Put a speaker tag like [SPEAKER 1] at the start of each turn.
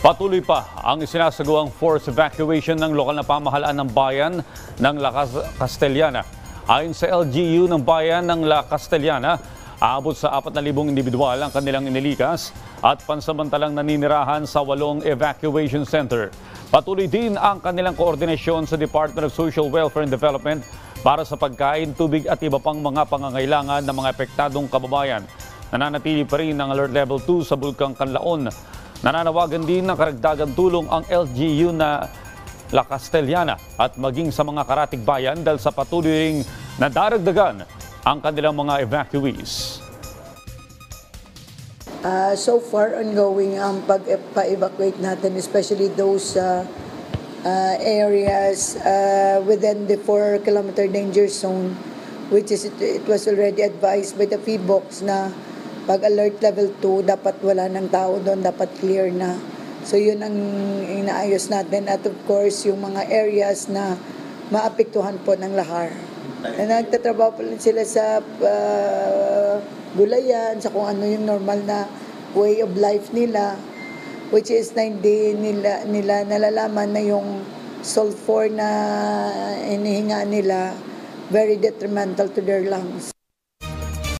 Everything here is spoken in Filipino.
[SPEAKER 1] Patuloy pa ang isinasagawang forced evacuation ng lokal na pamahalaan ng bayan ng La Castellana. Ayon sa LGU ng bayan ng La Castellana, aabot sa 4,000 individual ang kanilang inilikas at pansamantalang naninirahan sa 8 evacuation center. Patuloy din ang kanilang koordinasyon sa Department of Social Welfare and Development para sa pagkain, tubig at iba pang mga pangangailangan ng mga apektadong kababayan. Nananatili pa rin ang Alert Level 2 sa Bulkang Canlaon. Nananawagan din ng karagdagang tulong ang LGU na La Castellana at maging sa mga karatig bayan dahil sa patuloy ring nadaragdagan ang kanilang mga evacuees.
[SPEAKER 2] So far, ongoing ang pag-evacuate natin, especially those areas within the 4-kilometer danger zone, which is it was already advised by the PHIVOLCS na pag alert level 2, dapat wala ng tao doon, dapat clear na. So yun ang inaayos natin. At of course, yung mga areas na maapektuhan po ng lahar. Nagtatrabaho po sila sa gulayan, sa kung ano yung normal na way of life nila, which is na hindi nila nalalaman na yung sulfur na inihinga nila very detrimental to their lungs.